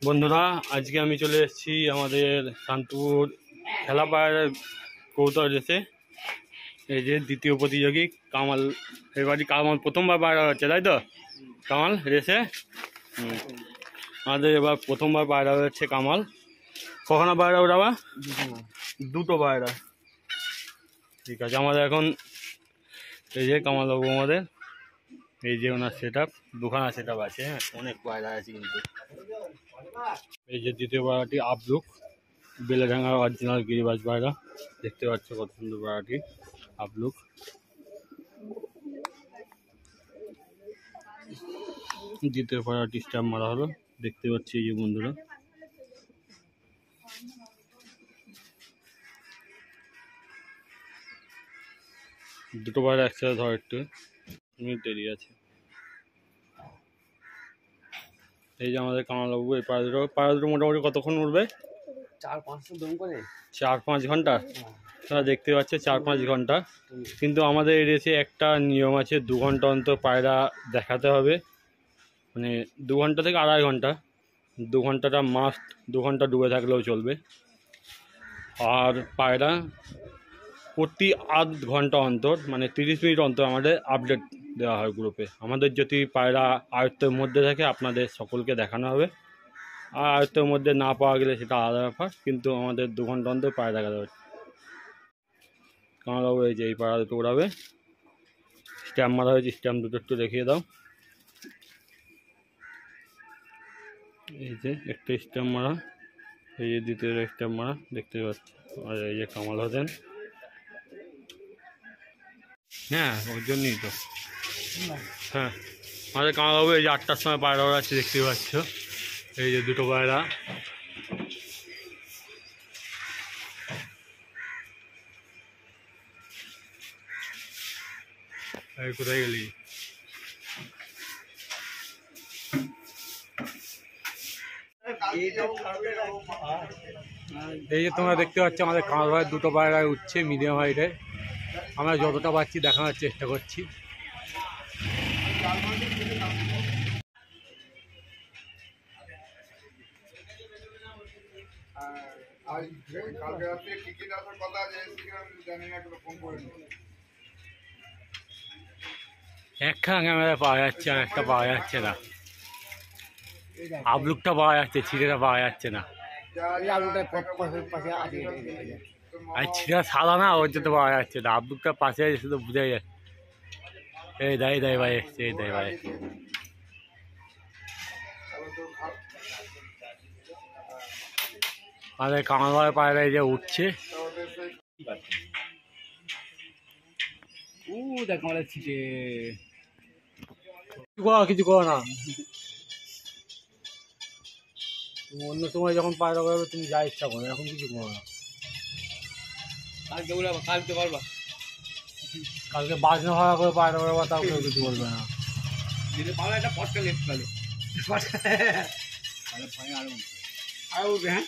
বন্ধুরা, আজকে আমি চলে এসেছি আমাদের শান্তিপুর খেলা পাড়ার কৌতল রেসে। এই যে দ্বিতীয় প্রতিযোগী কামাল, এবারই কামাল প্রথমবার পায়রা হচ্ছে, তাই তো কামাল রেসে? আমাদের এবার প্রথমবার পায়রা হচ্ছে কামাল। কখনো পায়রা ওঠাবা? দুটো পায়রা। ঠিক আছে, আমাদের এখন এই যে কামাল বাবু, আমাদের এই যে ওনার সেট আপ, দুখানা সেট আপ আছে। হ্যাঁ, অনেক পায়রা আছে কিন্তু। এই যে দ্বিতীয় পায়রাটি আপলুক, বেলেডাঙ্গার অরিজিনাল গিরিবাজ পায়রা, দেখতে পাচ্ছ কত সুন্দর পায়রাটি আপলুক। দ্বিতীয় পায়রাটি স্ট্যাম্প মারা হলো, দেখতে পাচ্ছি এই যে বন্ধুরা। দুটো পায়রা একসাথে ধর, একটু মিনিট দেরি আছে। এই যে আমাদের কামালবাবু, এই পায়রা দুটো মোটামুটি কতক্ষণ উঠবে? 4-5 ঘন্টা। তারা দেখতে পাচ্ছে 4-5 ঘন্টা। কিন্তু আমাদের এই রেসে একটা নিয়ম আছে, 2 ঘন্টা অন্তর পায়রা দেখাতে হবে, মানে 2 ঘন্টা থেকে 2.5 ঘন্টা। 2 ঘন্টাটা মাস্ট, 2 ঘন্টা ডুবে থাকলেও চলবে। আর পায়রা প্রতি আধ ঘন্টা অন্তর, মানে 30 মিনিট অন্তর আমাদের আপডেট দেওয়া হয় গ্রুপে। আমাদের যদি পায়রা আয়ত্তের মধ্যে থাকে আপনাদের সকলকে দেখানো হবে, আর আয়ত্তের মধ্যে না পাওয়া গেলে সেটা আলাদা ব্যাপার, কিন্তু আমাদের 2 ঘন্টা অন্তর পায়রা দেখাতে হবে। কামালবাবু এই যে এই পায়রা দুটো উড়াবে, স্ট্যাম্প মারা হয়েছে, স্ট্যাম্প দুটো একটু দেখিয়ে দাও। এই যে একটা স্ট্যাম্প মারা, এই যে দ্বিতীয় স্ট্যাম্প মারা দেখতে পাচ্ছি। আর এই যে কামাল হোসেন, হ্যাঁ ওর জন্যই তো। হ্যাঁ, আমাদের কামালবাবু এই যে 8টার সময় পায়রা ওড়াচ্ছে, দেখতে পাচ্ছ। এই যে দুটো পায়রা। এই কোথায় গেলি? এই যে তোমরা দেখতে পাচ্ছ আমাদের কামাল ভাইয়ের দুটো পায়রা উঠছে মিডিয়াম হাইটে। আমরা যতটা পারছি দেখানোর চেষ্টা করছি। একখানা ক্যামেরা পাওয়া যাচ্ছে আর একটা পাওয়া যাচ্ছে না। আপলুকটা পাওয়া যাচ্ছে, ছিঁড়েটা পাওয়া যাচ্ছে না। আর ছিঁড়া সাদা না, ওর জন্য পাওয়া যাচ্ছে না। আপলুকটা পাশে আছে, শুধু বোঝাই যাচ্ছে। এই দাই ভাই এসছে, এই দাই ভাই। আমাদের কামাল ভাই পায়রা এই যে উঠছে। কিছু করো না, অন্য সময় যখন পায়রা করবে তুমি যা ইচ্ছা করো, এখন কিছু করো না। কালকে পারবা, কালকে বাজনা ভাড়া করে পায়রা করবা, তাও কেউ কিছু বলবে না। একটা পটকা লেট ফেলে আরো উঠবে। হ্যাঁ,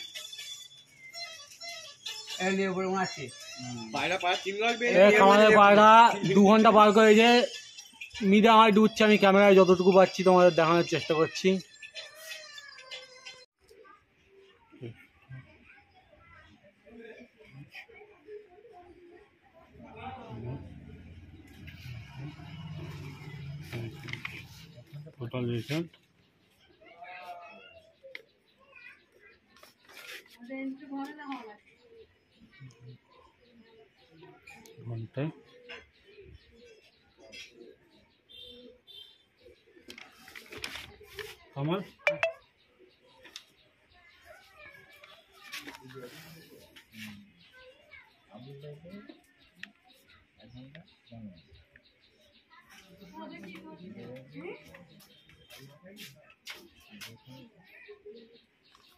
আমাদের পায়রা 2 ঘন্টা পার করে যে মিডিয়াম হাইট উঠছে। আমি ক্যামেরায় যতটুকু পাচ্ছি তোমাদের দেখানোর চেষ্টা করছি। টোটাল রেশন ঘন্টায় আমার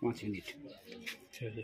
5 মিনিট। ঠিক আছে।